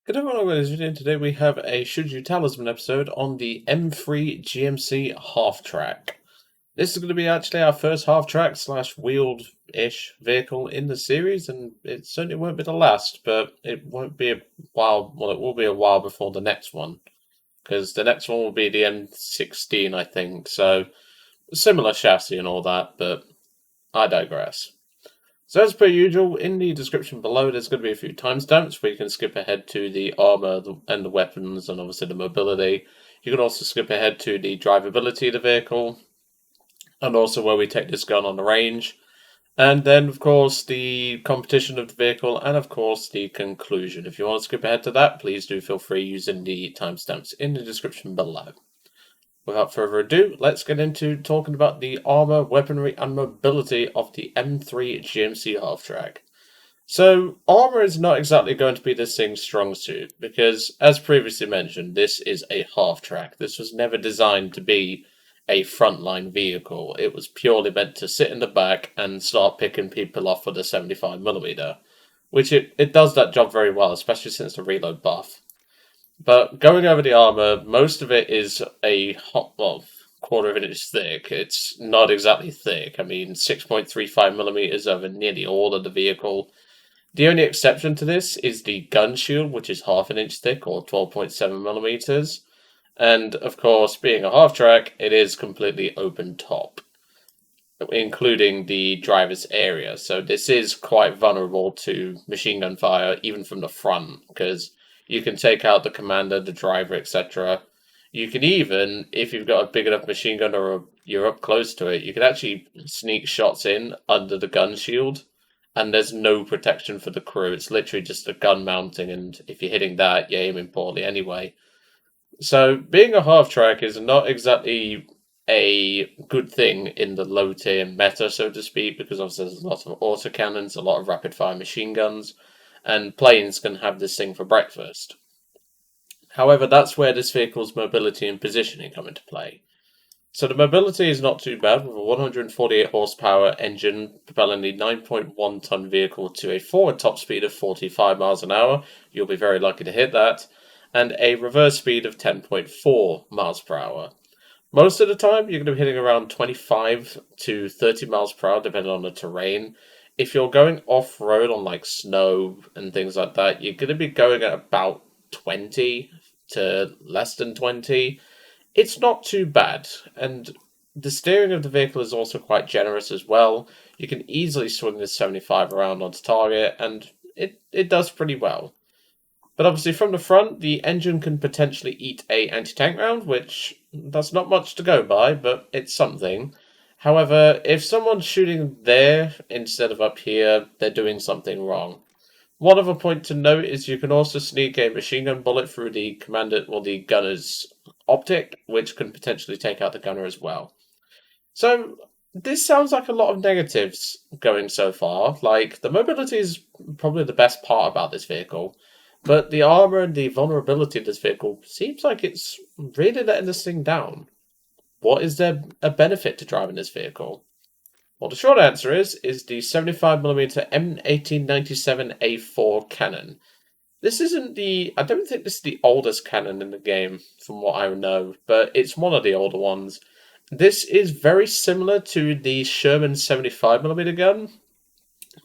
Good everyone, ladies and gentlemen. Today we have a Should You Talisman episode on the M3 GMC half track. This is going to be actually our first half track slash wheeled-ish vehicle in the series, and it certainly won't be the last, but it won't be a while, well, it will be a while before the next one, because the next one will be the M16, I think, so similar chassis and all that, but I digress. So as per usual, in the description below there's going to be a few timestamps where you can skip ahead to the armor and the weapons and obviously the mobility. You can also skip ahead to the drivability of the vehicle and also where we take this gun on the range. And then, of course, the competition of the vehicle and, of course, the conclusion. If you want to skip ahead to that, please do feel free using the timestamps in the description below. Without further ado, let's get into talking about the armor, weaponry, and mobility of the M3 GMC half-track. So, armor is not exactly going to be this thing's strong suit, because, as previously mentioned, this is a half-track. This was never designed to be a frontline vehicle. It was purely meant to sit in the back and start picking people off with a 75mm, which it does that job very well, especially since the reload buff. But going over the armor, most of it is a quarter of an inch thick. It's not exactly thick. I mean, 6.35mm over nearly all of the vehicle. The only exception to this is the gun shield, which is half an inch thick or 12.7mm. And of course, being a half track, it is completely open top, including the driver's area. So this is quite vulnerable to machine gun fire, even from the front, because you can take out the commander, the driver, etc. You can even, if you've got a big enough machine gun or you're up close to it, you can actually sneak shots in under the gun shield, and there's no protection for the crew. It's literally just a gun mounting, and if you're hitting that, you're aiming poorly anyway. So being a half track is not exactly a good thing in the low tier meta, so to speak, because obviously there's a lot of autocannons, a lot of rapid fire machine guns, and planes can have this thing for breakfast. However, that's where this vehicle's mobility and positioning come into play. So the mobility is not too bad, with a 148 horsepower engine propelling the 9.1 ton vehicle to a forward top speed of 45 miles an hour. You'll be very lucky to hit that. And a reverse speed of 10.4 miles per hour. Most of the time, you're going to be hitting around 25 to 30 miles per hour, depending on the terrain. If you're going off-road on like snow and things like that, you're going to be going at about 20 to less than 20. It's not too bad, and the steering of the vehicle is also quite generous as well. You can easily swing this 75 around onto target, and it does pretty well. But obviously from the front, the engine can potentially eat a anti-tank round, which that's not much to go by, but it's something. However, if someone's shooting there instead of up here, they're doing something wrong. One other point to note is you can also sneak a machine gun bullet through the commander or the gunner's optic, which can potentially take out the gunner as well. So this sounds like a lot of negatives going so far. Like, the mobility is probably the best part about this vehicle, but the armor and the vulnerability of this vehicle seems like it's really letting this thing down. What is there a benefit to driving this vehicle? Well, the short answer is the 75mm M1897A4 cannon. This isn't I don't think this is the oldest cannon in the game, from what I know, but it's one of the older ones. This is very similar to the Sherman 75mm gun,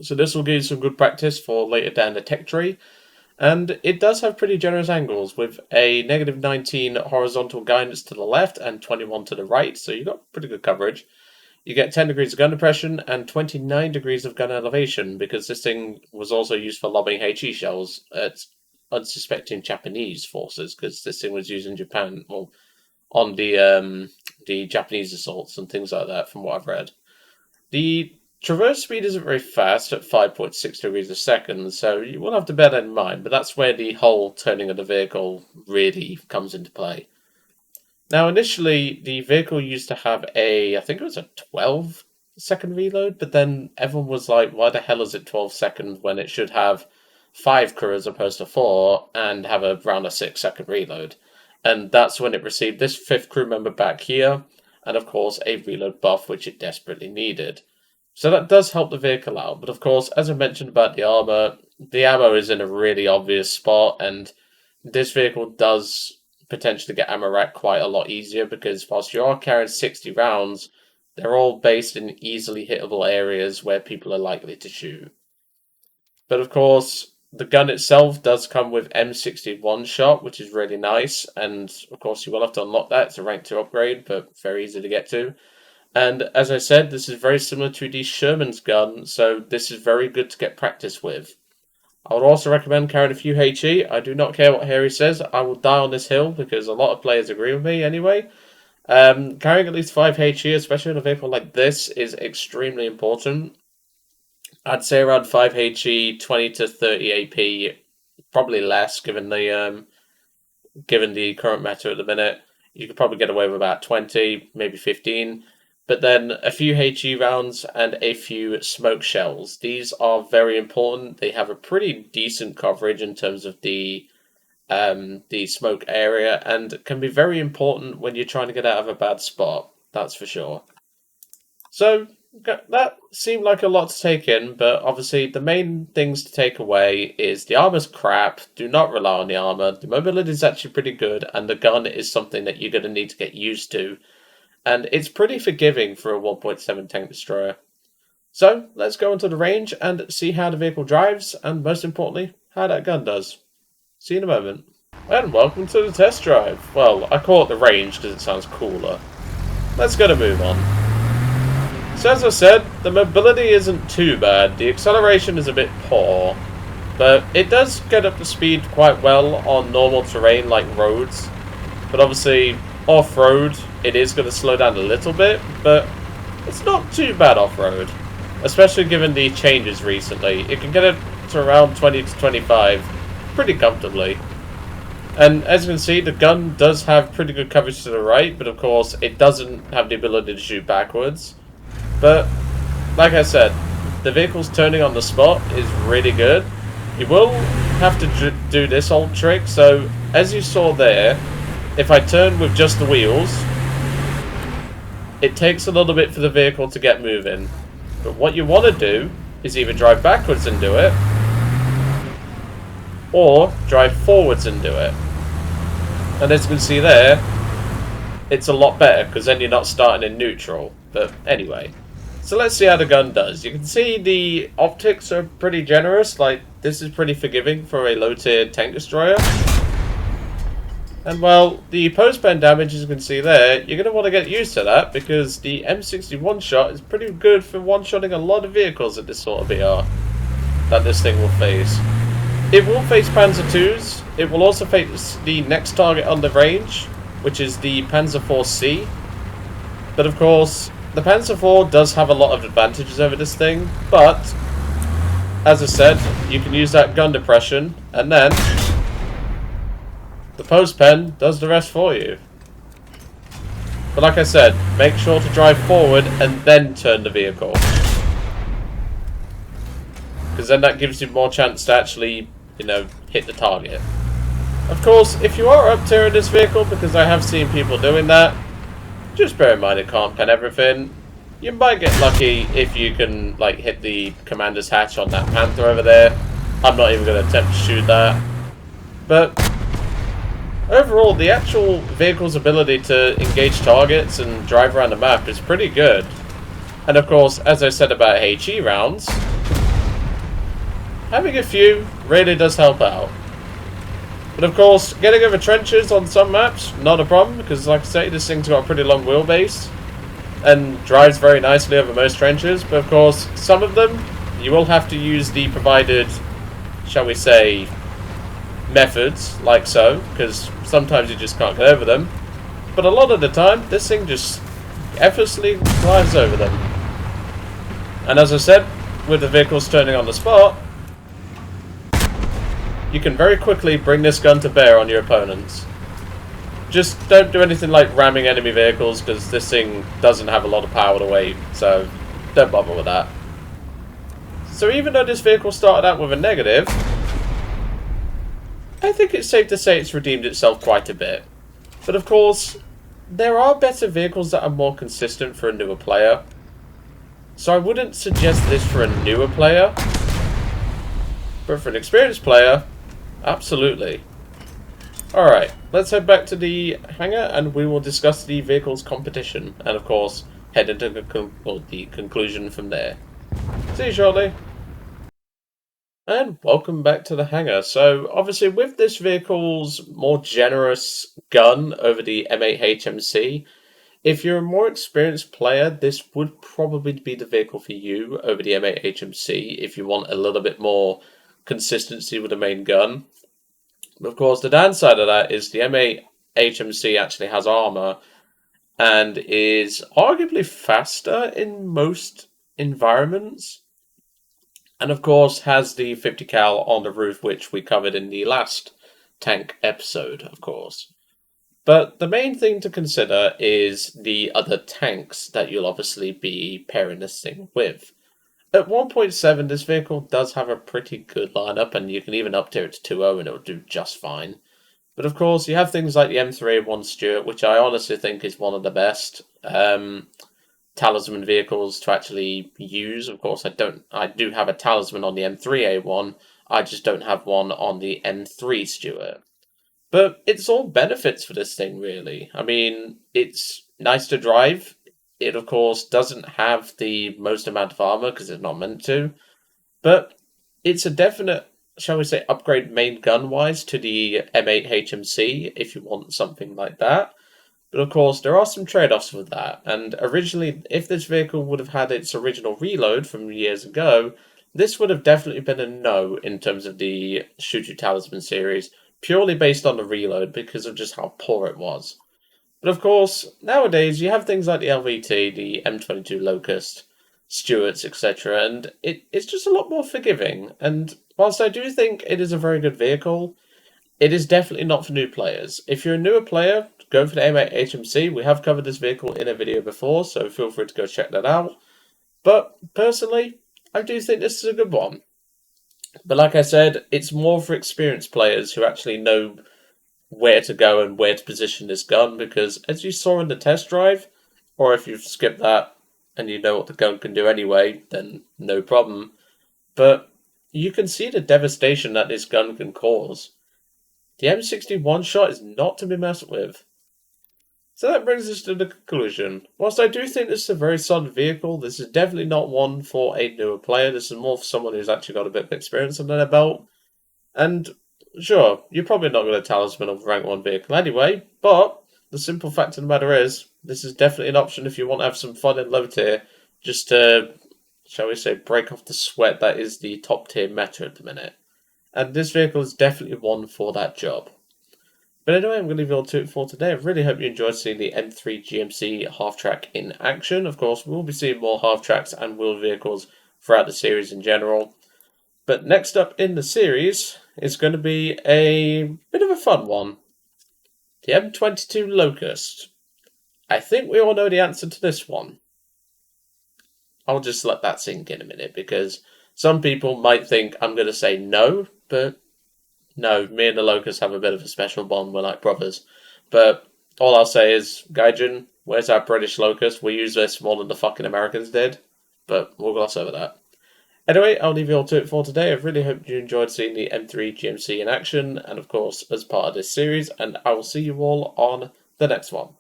so this will give you some good practice for later down the tech tree. And it does have pretty generous angles, with a -19 horizontal guidance to the left and 21 to the right, so you've got pretty good coverage. You get 10 degrees of gun depression and 29 degrees of gun elevation, because this thing was also used for lobbing HE shells at unsuspecting Japanese forces, because this thing was used in Japan, well, on the Japanese assaults and things like that, from what I've read. The traverse speed isn't very fast at 5.6 degrees a second, so you will have to bear that in mind, but that's where the whole turning of the vehicle really comes into play. Now, initially, the vehicle used to have I think it was a 12-second reload, but then everyone was like, why the hell is it 12 seconds when it should have 5 crew as opposed to 4 and have around a 6-second reload? And that's when it received this 5th crew member back here, and of course a reload buff, which it desperately needed. So that does help the vehicle out, but of course, as I mentioned about the armor, the ammo is in a really obvious spot, and this vehicle does potentially get ammo rack quite a lot easier, because whilst you are carrying 60 rounds, they're all based in easily hittable areas where people are likely to shoot. But of course, the gun itself does come with M61 shot, which is really nice, and of course you will have to unlock that. It's a rank 2 upgrade, but very easy to get to. And as I said, this is very similar to the Sherman's gun, so this is very good to get practice with. I would also recommend carrying a few HE. I do not care what Harry says. I will die on this hill because a lot of players agree with me anyway. Carrying at least 5 HE, especially in a vehicle like this, is extremely important. I'd say around 5 HE, 20 to 30 AP, probably less given the current meta at the minute. You could probably get away with about 20, maybe 15. But then a few HE rounds and a few smoke shells. These are very important. They have a pretty decent coverage in terms of the smoke area, and can be very important when you're trying to get out of a bad spot. That's for sure. So that seemed like a lot to take in, but obviously the main things to take away is the armor's crap. Do not rely on the armor. The mobility is actually pretty good, and the gun is something that you're going to need to get used to. And it's pretty forgiving for a 1.7 tank destroyer. So, let's go into the range and see how the vehicle drives, and most importantly, how that gun does. See you in a moment. And welcome to the test drive. Well, I call it the range because it sounds cooler. Let's get a move on. So as I said, the mobility isn't too bad. The acceleration is a bit poor, but it does get up to speed quite well on normal terrain like roads. But obviously, off-road, it is going to slow down a little bit, but it's not too bad off-road, especially given the changes recently. It can get it to around 20 to 25 pretty comfortably. And as you can see, the gun does have pretty good coverage to the right, but of course it doesn't have the ability to shoot backwards. But like I said, the vehicle's turning on the spot is really good. You will have to do this old trick. So as you saw there, if I turn with just the wheels, it takes a little bit for the vehicle to get moving. But what you want to do is either drive backwards and do it, or drive forwards and do it. And as you can see there, it's a lot better because then you're not starting in neutral. But anyway, so let's see how the gun does. You can see the optics are pretty generous. Like, this is pretty forgiving for a low-tier tank destroyer. And well, the post-pen damage, as you can see there, you're going to want to get used to that because the M61 shot is pretty good for one-shotting a lot of vehicles at this sort of BR that this thing will face. It will face Panzer IIs. It will also face the next target on the range, which is the Panzer IV-C. But of course, the Panzer IV does have a lot of advantages over this thing, but as I said, you can use that gun depression, and then the post-pen does the rest for you. But like I said, make sure to drive forward and then turn the vehicle, because then that gives you more chance to actually, you know, hit the target. Of course, if you are up tiering this vehicle, because I have seen people doing that, just bear in mind it can't pen everything. You might get lucky if you can, like, hit the commander's hatch on that Panther over there. I'm not even going to attempt to shoot that. But overall, the actual vehicle's ability to engage targets and drive around the map is pretty good. And of course, as I said about HE rounds, having a few really does help out. But of course, getting over trenches on some maps, not a problem, because like I say, this thing's got a pretty long wheelbase and drives very nicely over most trenches. But of course, some of them, you will have to use the provided, shall we say, methods, like so, because sometimes you just can't get over them. But a lot of the time, this thing just effortlessly drives over them. And as I said, with the vehicles turning on the spot, you can very quickly bring this gun to bear on your opponents. Just don't do anything like ramming enemy vehicles, because this thing doesn't have a lot of power to weight, so don't bother with that. So even though this vehicle started out with a negative, I think it's safe to say it's redeemed itself quite a bit. But of course, there are better vehicles that are more consistent for a newer player. So I wouldn't suggest this for a newer player. But for an experienced player, absolutely. Alright, let's head back to the hangar and we will discuss the vehicle's competition and, of course, head into the conclusion from there. See you shortly. And welcome back to the hangar. So, obviously, with this vehicle's more generous gun over the M8 HMC, if you're a more experienced player, this would probably be the vehicle for you over the M8 HMC if you want a little bit more consistency with the main gun. But of course, the downside of that is the M8 HMC actually has armor and is arguably faster in most environments. And of course, has the 50 cal on the roof, which we covered in the last tank episode, of course. But the main thing to consider is the other tanks that you'll obviously be pairing this thing with. At 1.7, this vehicle does have a pretty good lineup, and you can even up tier it to 2.0 and it'll do just fine. But of course, you have things like the M3 A1 Stuart, which I honestly think is one of the best Talisman vehicles to actually use. Of course, I do have a Talisman on the M3 A1. I just don't have one on the M3 Stuart. But it's all benefits for this thing, really. I mean, it's nice to drive. It, of course, doesn't have the most amount of armor because it's not meant to. But it's a definite, shall we say, upgrade main gun-wise to the M8 HMC if you want something like that. But of course, there are some trade-offs with that. And originally, if this vehicle would have had its original reload from years ago, this would have definitely been a no in terms of the Should You Talisman series, purely based on the reload because of just how poor it was. But of course, nowadays you have things like the LVT, the M22 Locust, Stuarts, etc., and it's just a lot more forgiving. And whilst I do think it is a very good vehicle, it is definitely not for new players. If you're a newer player, go for the M8 HMC. We have covered this vehicle in a video before, so feel free to go check that out. But personally, I do think this is a good one. But like I said, it's more for experienced players who actually know where to go and where to position this gun, because as you saw in the test drive, or if you've skipped that and you know what the gun can do anyway, then no problem. But you can see the devastation that this gun can cause. The M61 shot is not to be messed with. So that brings us to the conclusion. Whilst I do think this is a very solid vehicle, this is definitely not one for a newer player. This is more for someone who's actually got a bit of experience under their belt. And sure, you're probably not going to Talisman of rank 1 vehicle anyway, but the simple fact of the matter is, this is definitely an option if you want to have some fun in low tier, just to, shall we say, break off the sweat that is the top tier meta at the minute. And this vehicle is definitely one for that job. But anyway, I'm going to leave you all to it for today. I really hope you enjoyed seeing the M3 GMC half-track in action. Of course, we'll be seeing more half-tracks and wheeled vehicles throughout the series in general. But next up in the series is going to be a bit of a fun one. The M22 Locust. I think we all know the answer to this one. I'll just let that sink in a minute, because some people might think I'm going to say no, but no, me and the Locust have a bit of a special bond. We're like brothers. But all I'll say is, Gaijin, where's our British Locust? We use this more than the fucking Americans did. But we'll gloss over that. Anyway, I'll leave you all to it for today. I really hope you enjoyed seeing the M3 GMC in action, and of course, as part of this series, and I will see you all on the next one.